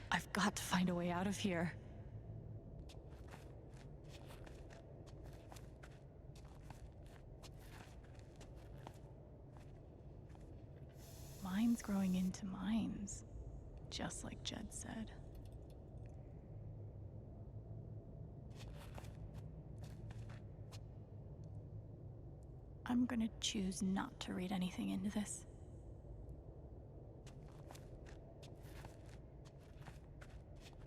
I've got to find a way out of here. Mines growing into mines, just like Jed said. I'm gonna choose not to read anything into this.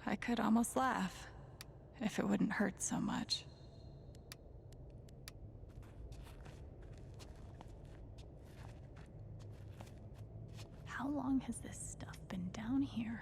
I could almost laugh, if it wouldn't hurt so much. How long has this stuff been down here?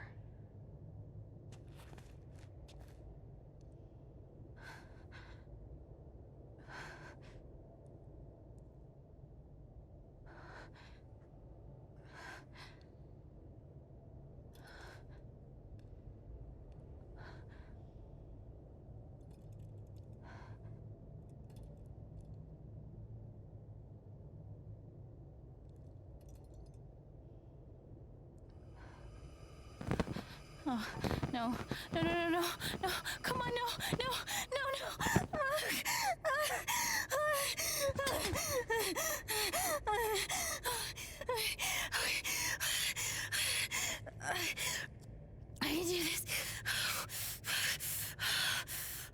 Oh, no, no, no, no, no, no, come on, no, no, no, no. I can do this.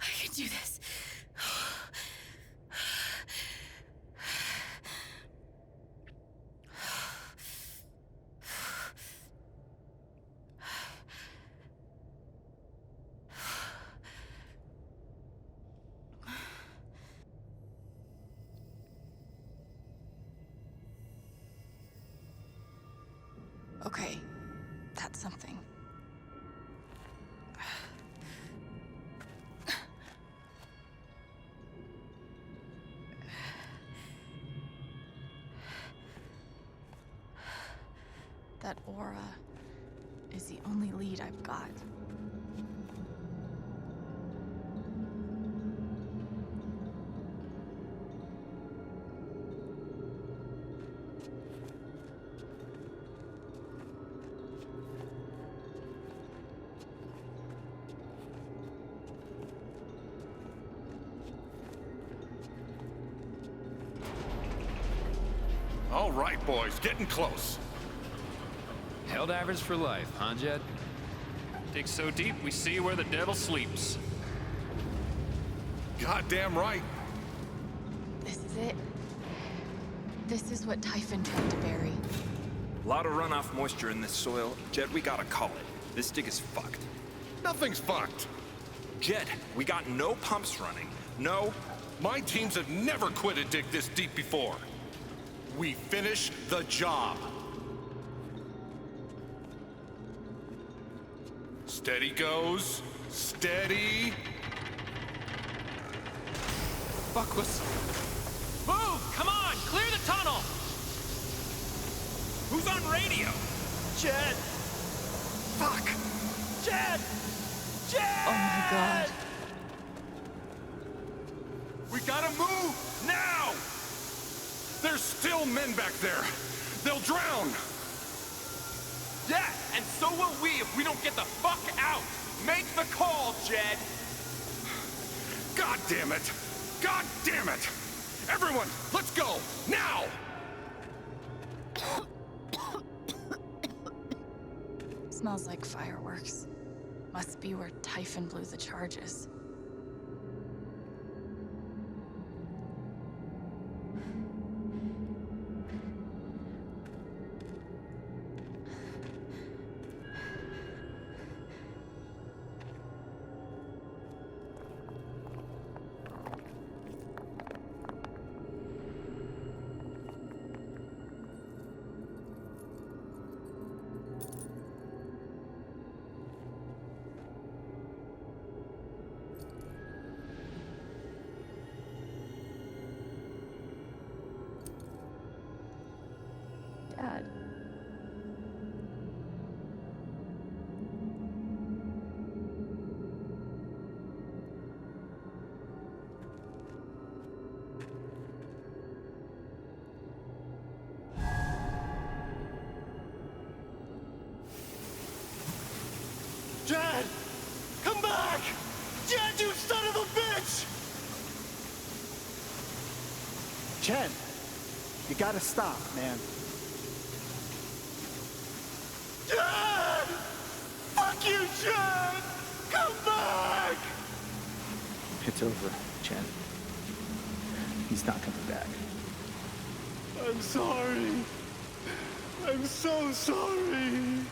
I can do this. Okay, that's something. That aura is the only lead I've got. All right, boys, getting close. Helldivers for life, huh, Jed? Dig so deep, we see where the devil sleeps. Goddamn right. This is it. This is what Typhon tried to bury. A lot of runoff moisture in this soil. Jed, we gotta call it. This dig is fucked. Nothing's fucked. Jed, we got no pumps running. No. My teams have never quit a dig this deep before. We finish the job. Steady goes. Steady. fuck was... Move! Come on! Clear the tunnel! Who's on radio? Jed! Fuck! Jed! Jed! Oh my god. We gotta move now! There's still men back there. They'll drown. Yeah, and so will we if we don't get the fuck out! Make the call, Jed! God damn it! God damn it! Everyone, let's go! Now! Smells like fireworks. Must be where Typhon blew the charges. Dad. Jed! Come back! Jed, you son of a bitch! Chen, you gotta stop, man. Jed! Fuck you, Jed! Come back! It's over, Chen. He's not coming back. I'm sorry. I'm so sorry.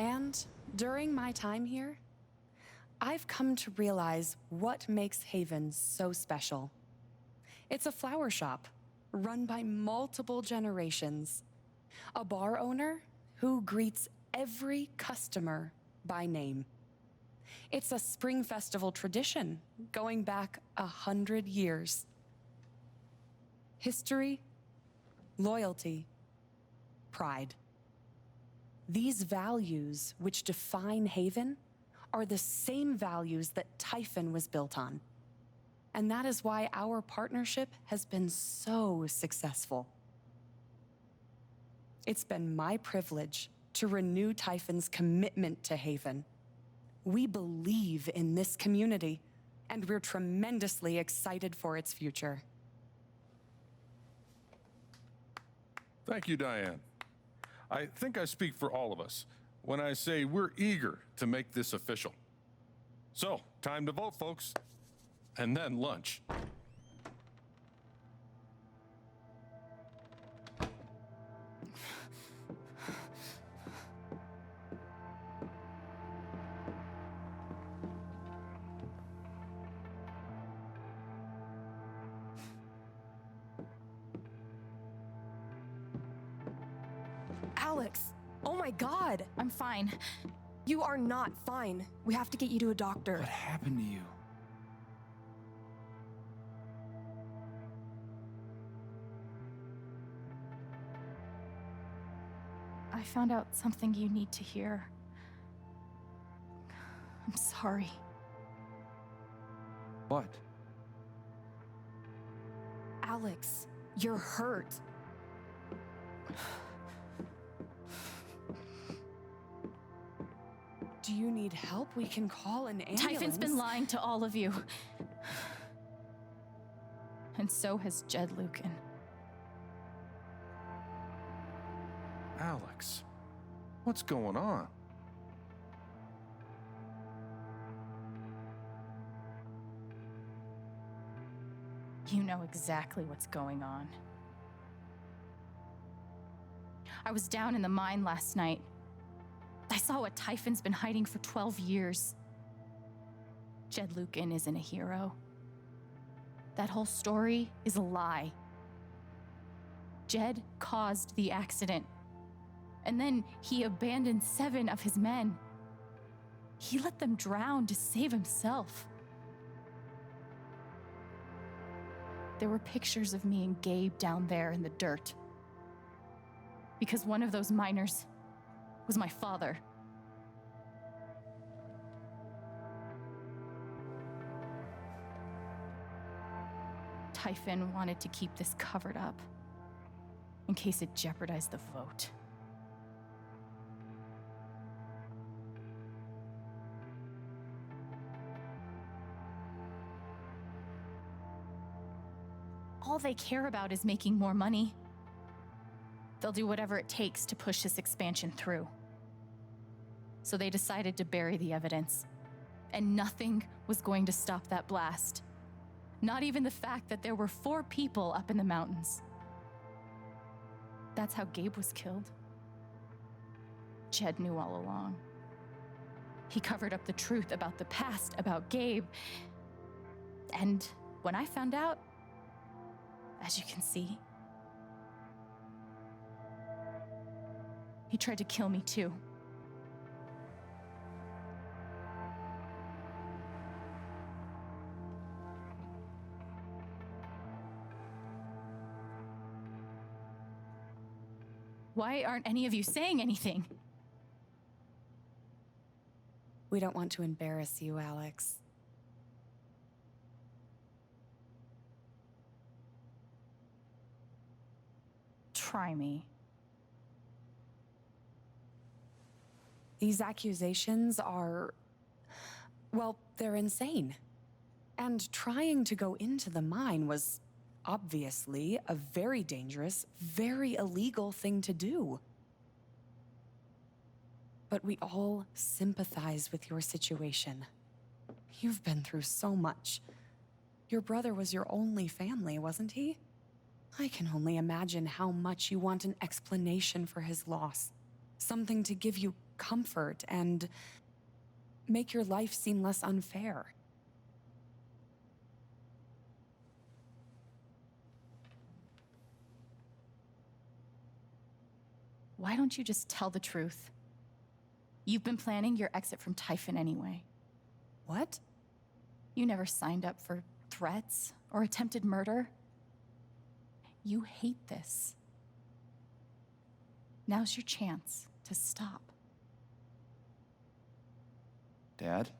And during my time here, I've come to realize what makes Haven so special. It's a flower shop run by multiple generations, a bar owner who greets every customer by name. It's a spring festival tradition going back 100 years. History, loyalty, pride. These values which define Haven are the same values that Typhon was built on. And that is why our partnership has been so successful. It's been my privilege to renew Typhon's commitment to Haven. We believe in this community, and we're tremendously excited for its future. Thank you, Diane. I think I speak for all of us when I say we're eager to make this official. So, time to vote, folks. And then lunch. Alex! Oh my god! I'm fine. You are not fine. We have to get you to a doctor. What happened to you? I found out something you need to hear. I'm sorry. What? Alex, you're hurt. Do you need help? We can call an ambulance. Typhon's been lying to all of you. And so has Jed Lucan. Alex, what's going on? You know exactly what's going on. I was down in the mine last night. I saw what Typhon's been hiding for 12 years. Jed Lucan isn't a hero. That whole story is a lie. Jed caused the accident. And then he abandoned 7 of his men. He let them drown to save himself. There were pictures of me and Gabe down there in the dirt. Because one of those miners was my father. Typhon wanted to keep this covered up in case it jeopardized the vote. All they care about is making more money. They'll do whatever it takes to push this expansion through. So they decided to bury the evidence. And nothing was going to stop that blast. Not even the fact that there were 4 people up in the mountains. That's how Gabe was killed. Jed knew all along. He covered up the truth about the past, about Gabe. And when I found out, as you can see, he tried to kill me too. Why aren't any of you saying anything? We don't want to embarrass you, Alex. Try me. These accusations are, well, they're insane. And trying to go into the mine was obviously a very dangerous, very illegal thing to do. But we all sympathize with your situation. You've been through so much. Your brother was your only family, wasn't he? I can only imagine how much you want an explanation for his loss. Something to give you comfort and make your life seem less unfair. Why don't you just tell the truth? You've been planning your exit from Typhon anyway. What? You never signed up for threats or attempted murder. You hate this. Now's your chance to stop. Dad?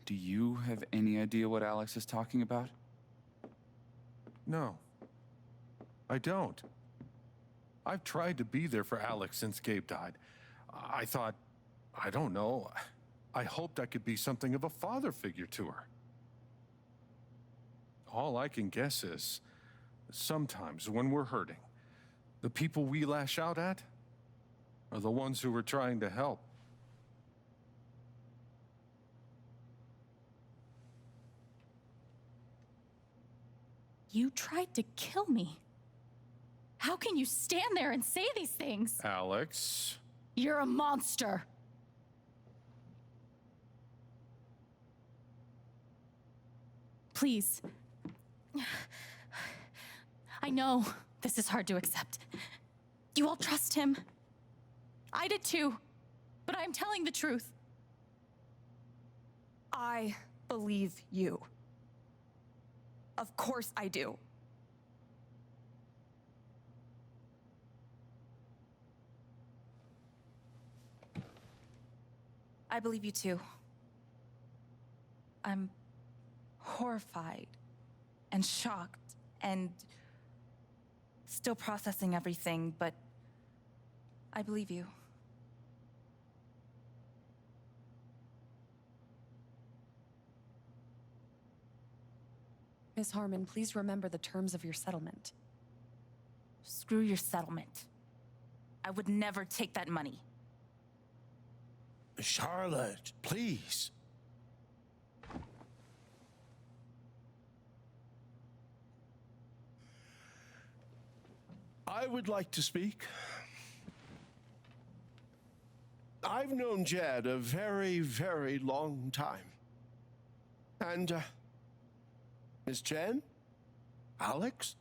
Do you have any idea what Alex is talking about? No, I don't. I've tried to be there for Alex since Gabe died. I thought, I don't know, I hoped I could be something of a father figure to her. All I can guess is, sometimes when we're hurting, the people we lash out at are the ones who we're trying to help. You tried to kill me. How can you stand there and say these things? Alex. You're a monster. Please. I know this is hard to accept. You all trust him. I did too, but I'm telling the truth. I believe you. Of course I do. I believe you too. I'm horrified and shocked and still processing everything, but I believe you. Miss Harmon, please remember the terms of your settlement. Screw your settlement. I would never take that money. Charlotte, please. I would like to speak. I've known Jed a very, very long time. And, Miss Chen? Alex?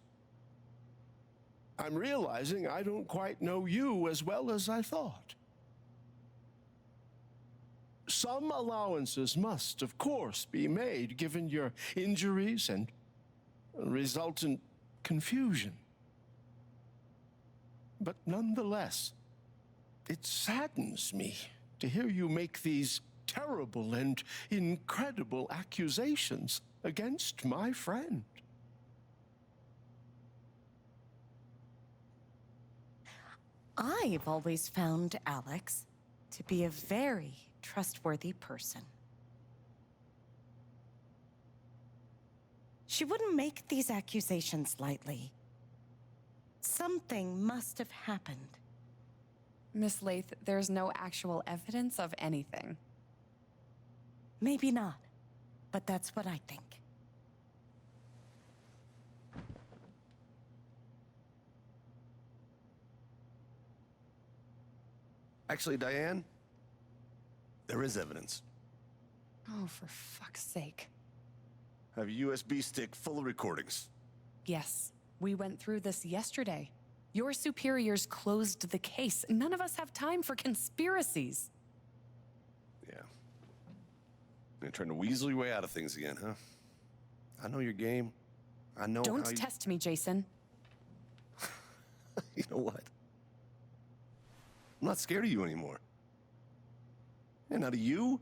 I'm realizing I don't quite know you as well as I thought. Some allowances must, of course, be made given your injuries and resultant confusion. But nonetheless, it saddens me to hear you make these terrible and incredible accusations against my friend. I've always found Alex to be a very trustworthy person. She wouldn't make these accusations lightly. Something must have happened. Miss Lath, there's no actual evidence of anything. Maybe not, but that's what I think. Actually, Diane, there is evidence. Oh, for fuck's sake. I have a USB stick full of recordings. Yes, we went through this yesterday. Your superiors closed the case. None of us have time for conspiracies. Yeah. You're trying to weasel your way out of things again, huh? I know your game. I know Don't how you... test me, Jason. You know what? I'm not scared of you anymore. And not of you,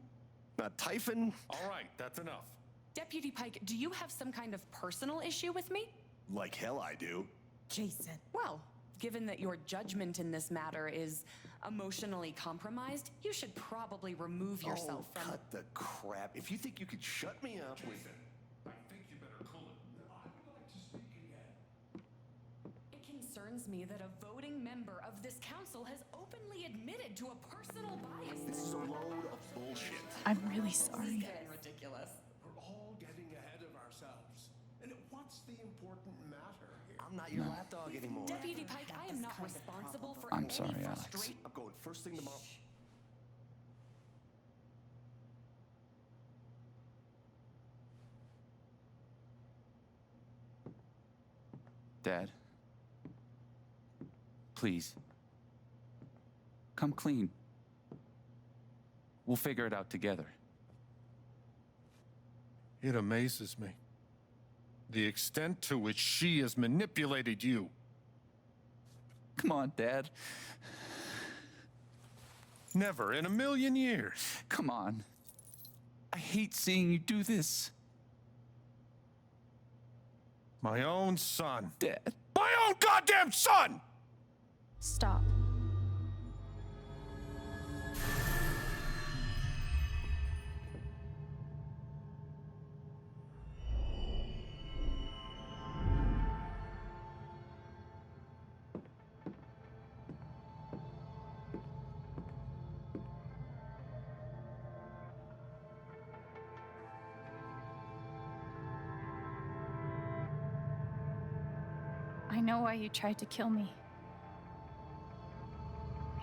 not Typhon. All right, that's enough. Deputy Pike, do you have some kind of personal issue with me? Like hell I do. Jason. Well, given that your judgment in this matter is emotionally compromised, you should probably remove yourself from... cut the crap. If you think you could shut me up with it... I think you better cool it. I would like to speak again. It concerns me that a voting member of this council has openly admitted to a personal bias. This is a load of bullshit. I'm really This is sorry. getting ridiculous. We're all getting ahead of ourselves. And what's the important matter here? I'm not your lapdog anymore. Deputy Pike, I am not responsible for I'm any sorry, Alex. I'm going first thing tomorrow. Dad, please, come clean. We'll figure it out together. It amazes me. The extent to which she has manipulated you. Come on, Dad. Never in a million years. Come on. I hate seeing you do this. My own son. Dad. My own goddamn son! Stop. I know why you tried to kill me.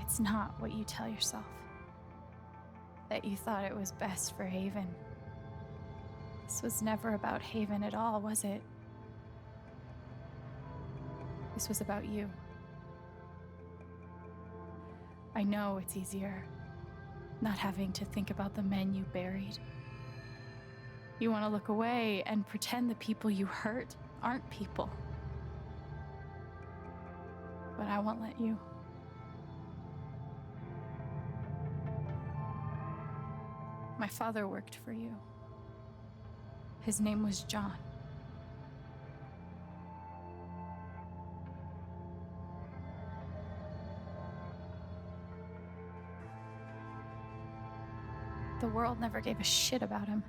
It's not what you tell yourself. That you thought it was best for Haven. This was never about Haven at all, was it? This was about you. I know it's easier not having to think about the men you buried. You want to look away and pretend the people you hurt aren't people. But I won't let you. My father worked for you. His name was John. The world never gave a shit about him.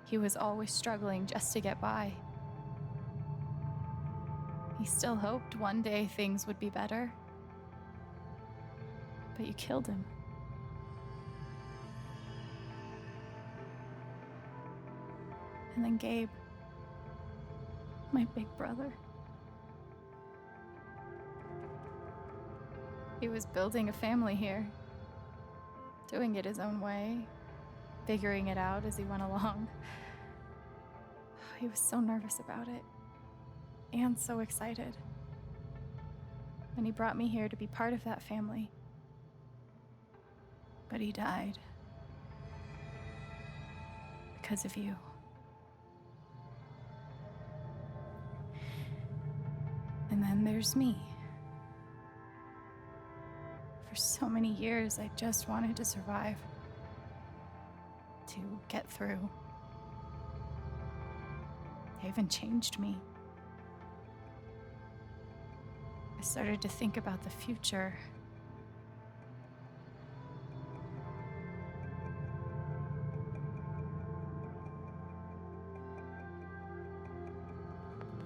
He was always struggling just to get by. He still hoped one day things would be better. But you killed him. And then Gabe, my big brother. He was building a family here, doing it his own way, figuring it out as he went along. He was so nervous about it, and so excited. And he brought me here to be part of that family. But he died. Because of you. And then there's me. For so many years, I just wanted to survive. To get through. Haven changed me. I started to think about the future.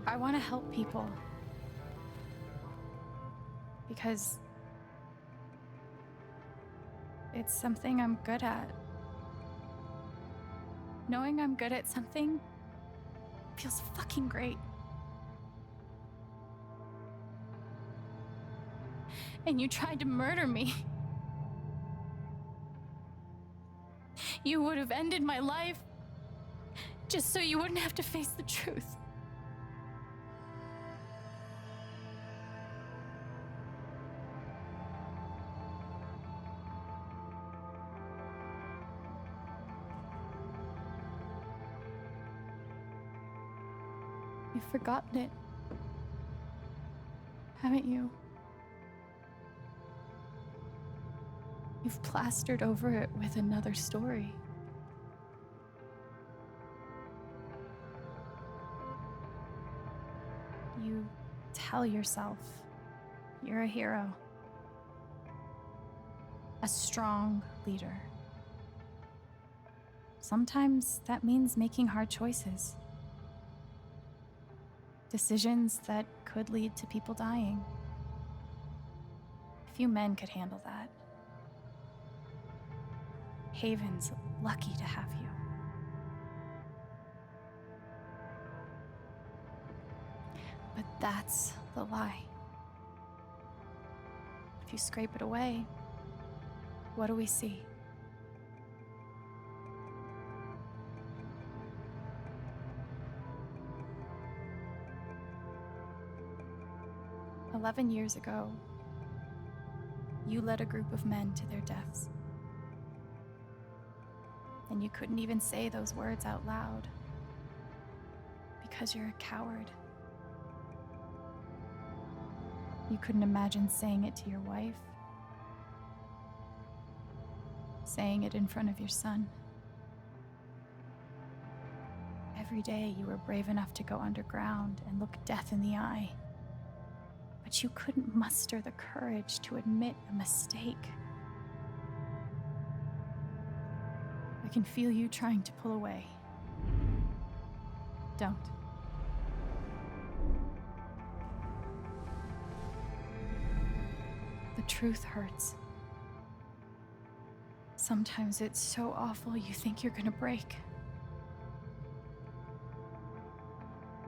I want to help people. Because it's something I'm good at. Knowing I'm good at something feels fucking great. And you tried to murder me. You would have ended my life just so you wouldn't have to face the truth. You've forgotten it, haven't you? You've plastered over it with another story. You tell yourself you're a hero, a strong leader. Sometimes that means making hard choices. Decisions that could lead to people dying. Few men could handle that. Haven's lucky to have you. But that's the lie. If you scrape it away, what do we see? "11 years ago, you led a group of men to their deaths. And you couldn't even say those words out loud because you're a coward. You couldn't imagine saying it to your wife, saying it in front of your son. Every day you were brave enough to go underground and look death in the eye. But you couldn't muster the courage to admit a mistake. I can feel you trying to pull away. Don't. The truth hurts. Sometimes it's so awful you think you're gonna break.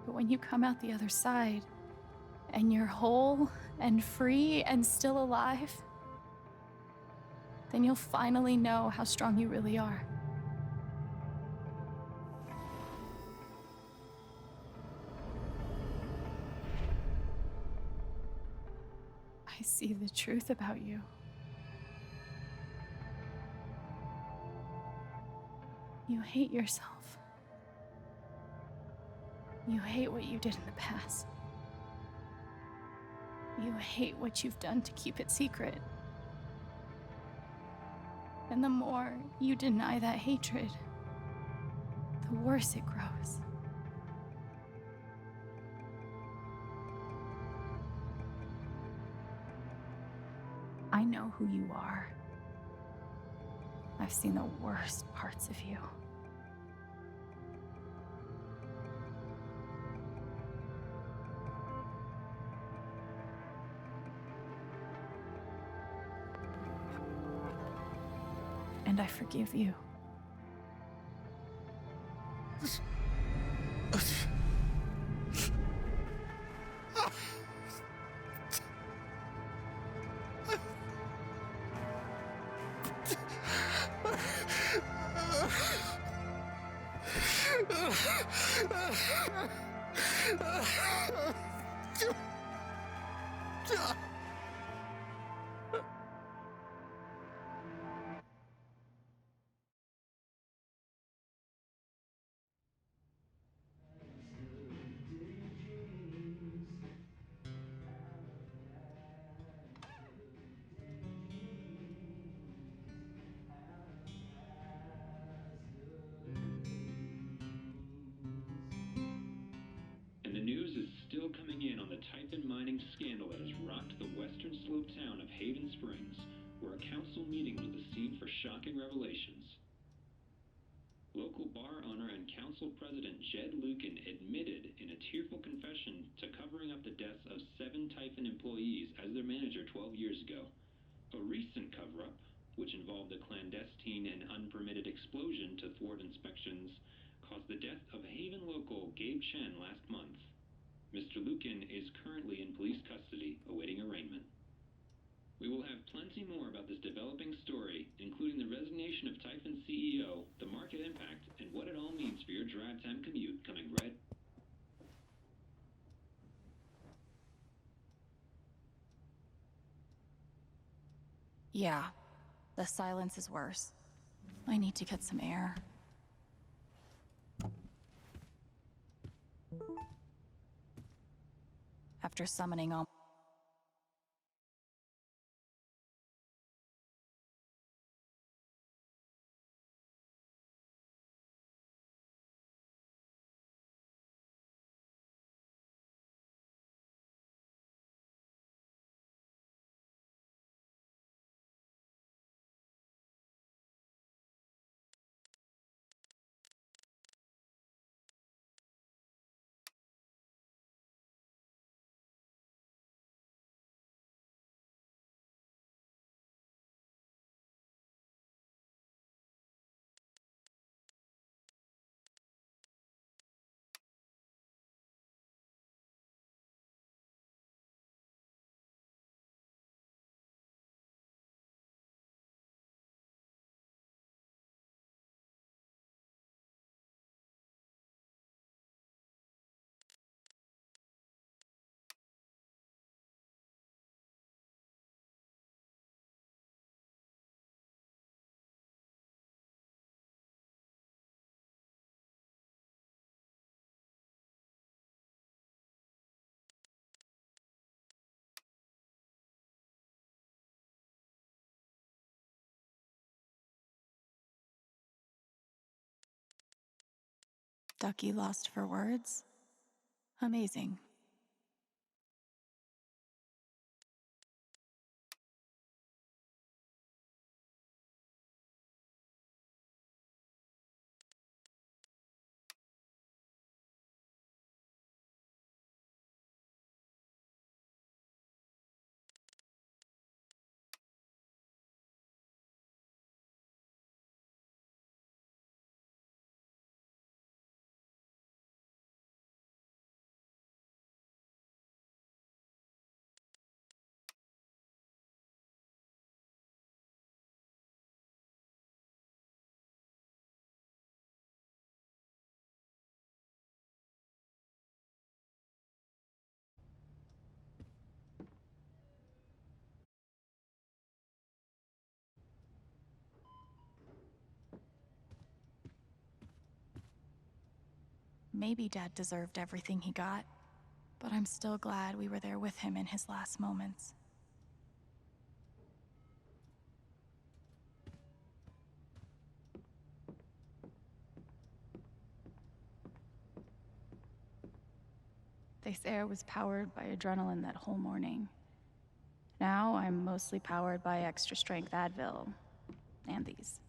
But when you come out the other side, and you're whole and free and still alive, then you'll finally know how strong you really are. I I see the truth about you. You hate yourself. You hate what you did in the past. You hate what you've done to keep it secret. And the more you deny that hatred, the worse it grows. I know who you are. I've seen the worst parts of you. And I forgive you. And the news is still coming in on the Typhon mining scandal that has rocked the western slope town of Haven Springs, where a council meeting was the scene for shocking revelations. Local bar owner and council president Jed Lucan admitted in a tearful confession to covering up the deaths of 7 Typhon employees as their manager 12 years ago. A recent cover-up, which involved a clandestine and unpermitted explosion to thwart inspections, caused the death of Haven local Gabe Chen last month. Mr. Lucan is currently in police custody, awaiting arraignment. We will have plenty more about this developing story, including the resignation of Typhon CEO, the market impact, and what it all means for your drive time commute coming right. Yeah, the silence is worse. I need to get some air. After summoning all Ducky lost for words? Amazing. Maybe Dad deserved everything he got, but I'm still glad we were there with him in his last moments. They say I was powered by adrenaline that whole morning. Now I'm mostly powered by extra strength Advil and these.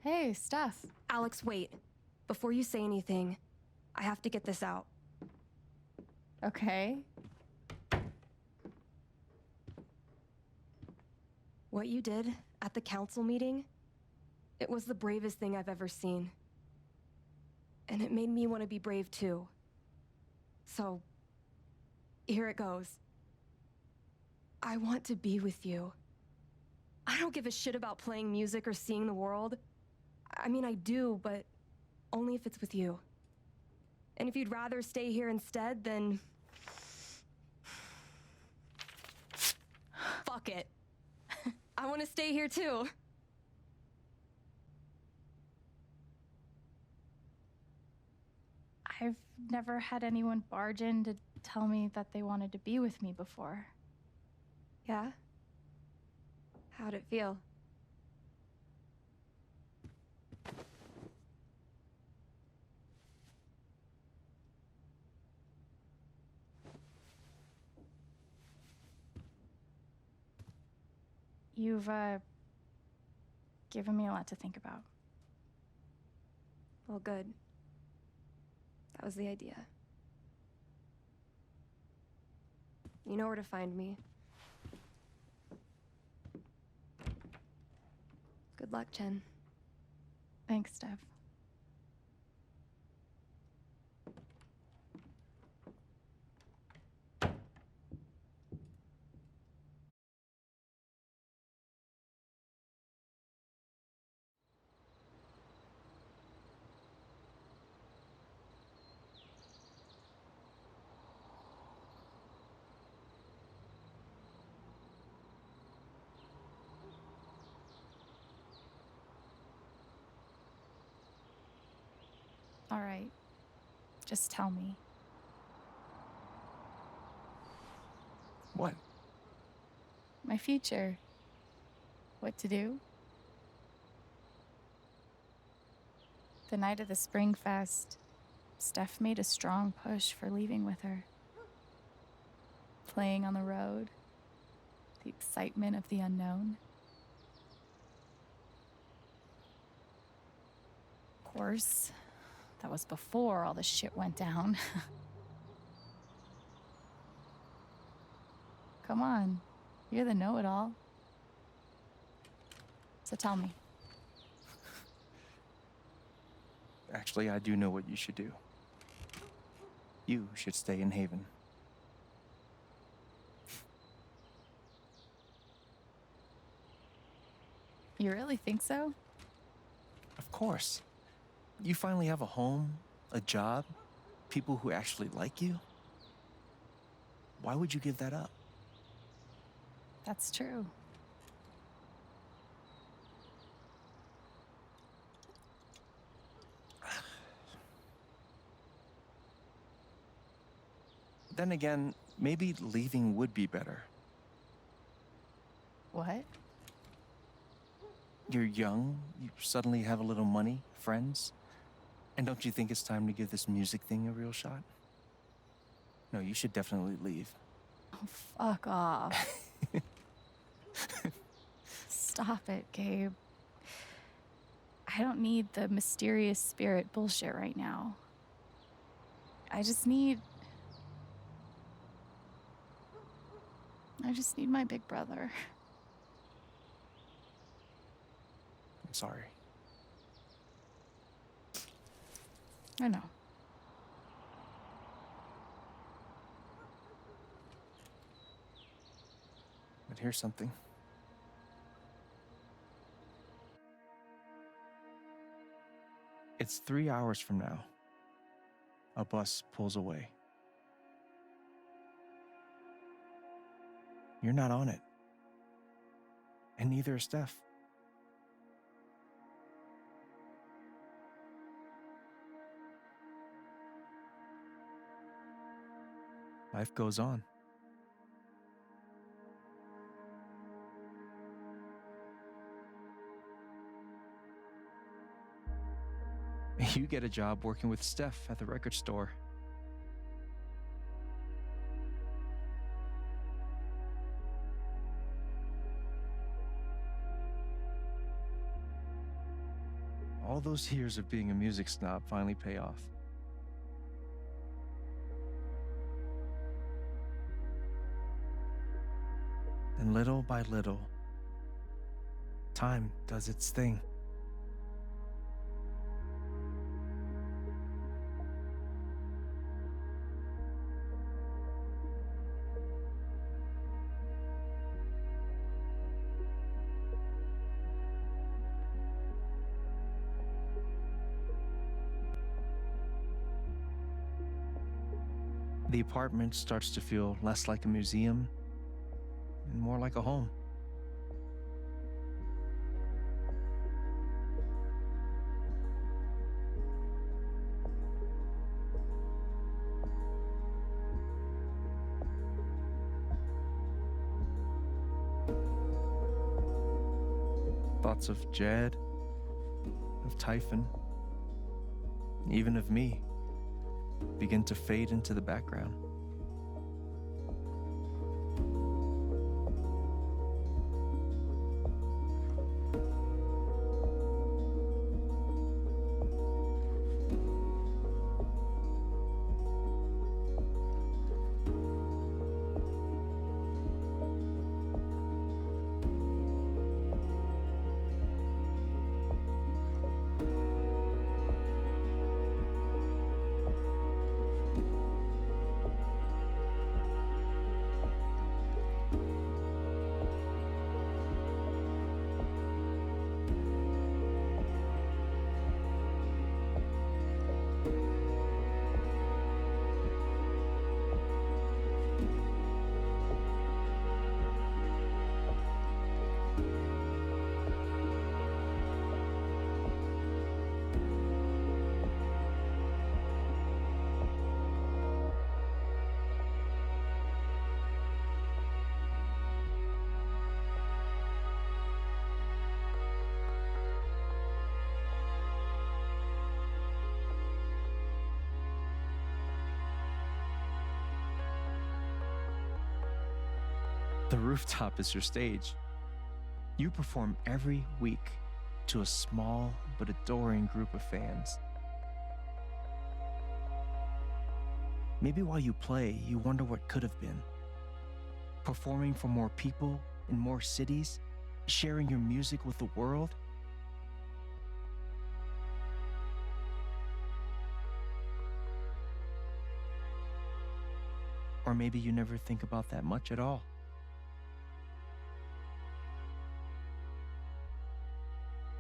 Hey, Steph. Alex, wait. Before you say anything, I have to get this out. Okay. What you did at the council meeting, it was the bravest thing I've ever seen. And it made me want to be brave too. So, here it goes. I want to be with you. I don't give a shit about playing music or seeing the world. I mean, I do, but only if it's with you. And if you'd rather stay here instead, then... fuck it. I want to stay here too. I've never had anyone barge in to tell me that they wanted to be with me before. Yeah? How'd it feel? You've, given me a lot to think about. Well, good. That was the idea. You know where to find me. Good luck, Chen. Thanks, Steph. All right. Just tell me. What? My future. What to do? The night of the Spring Fest, Steph made a strong push for leaving with her. Playing on the road, the excitement of the unknown. Of course, that was before all the shit went down. Come on, you're the know-it-all. So tell me. Actually, I do know what you should do. You should stay in Haven. You really think so? Of course. You finally have a home, a job, people who actually like you. Why would you give that up? That's true. Then again, maybe leaving would be better. What? You're young, you suddenly have a little money, friends. And don't you think it's time to give this music thing a real shot? No, you should definitely leave. Oh, fuck off. Stop it, Gabe. I don't need the mysterious spirit bullshit right now. I just need my big brother. I'm sorry. I know. But here's something. It's 3 hours from now. A bus pulls away. You're not on it. And neither is Steph. Life goes on. You get a job working with Steph at the record store. All those years of being a music snob finally pay off. And little by little, time does its thing. The apartment starts to feel less like a museum and more like a home. Thoughts of Jed, of Typhon, even of me begin to fade into the background. The rooftop is your stage. You perform every week to a small but adoring group of fans. Maybe while you play, you wonder what could have been. Performing for more people in more cities, sharing your music with the world. Or maybe you never think about that much at all.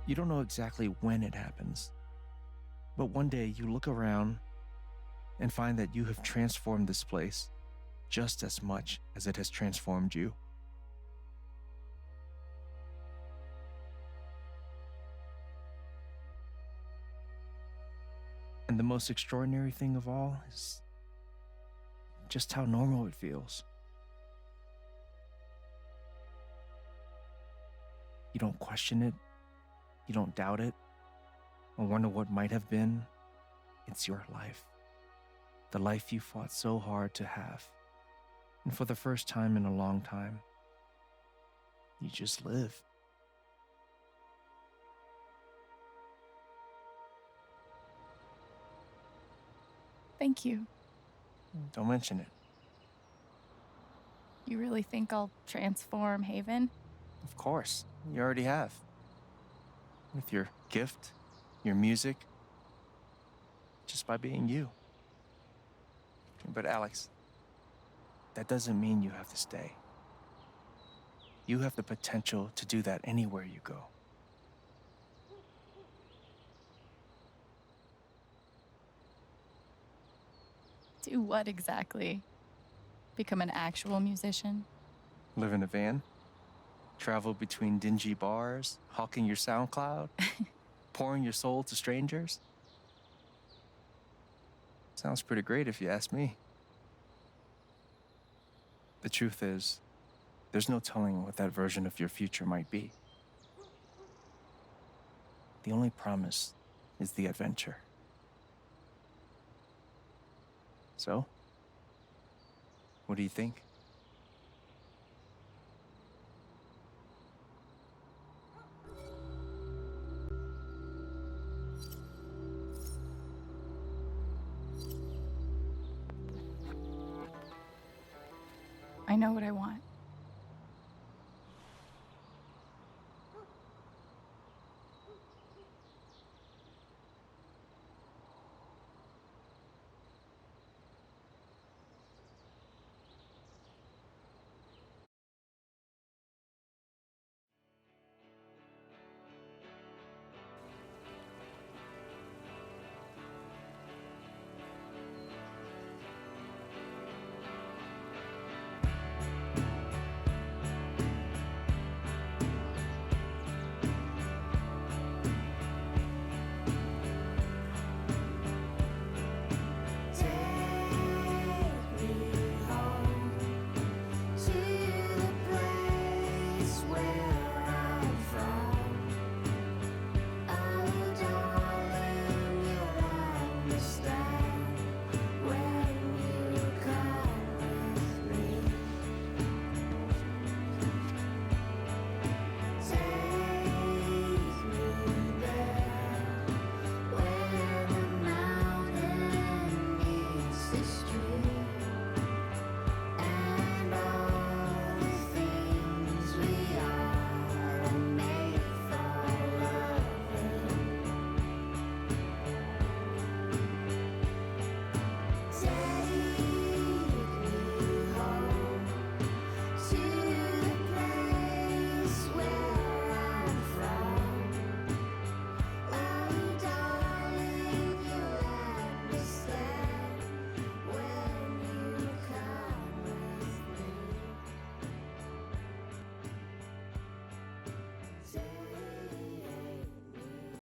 You don't know exactly when it happens, but one day you look around and find that you have transformed this place just as much as it has transformed you. And the most extraordinary thing of all is just how normal it feels. You don't question it. You don't doubt it or wonder what might have been. It's your life. The life you fought so hard to have. And for the first time in a long time, you just live. Thank you. Don't mention it. You really think I'll transform Haven? Of course, you already have. With your gift, your music, just by being you. But Alex, that doesn't mean you have to stay. You have the potential to do that anywhere you go. Do what exactly? Become an actual musician? Live in a van? Travel between dingy bars, hawking your SoundCloud, pouring your soul to strangers? Sounds pretty great if you ask me. The truth is, there's no telling what that version of your future might be. The only promise is the adventure. So, what do you think? I know what I want.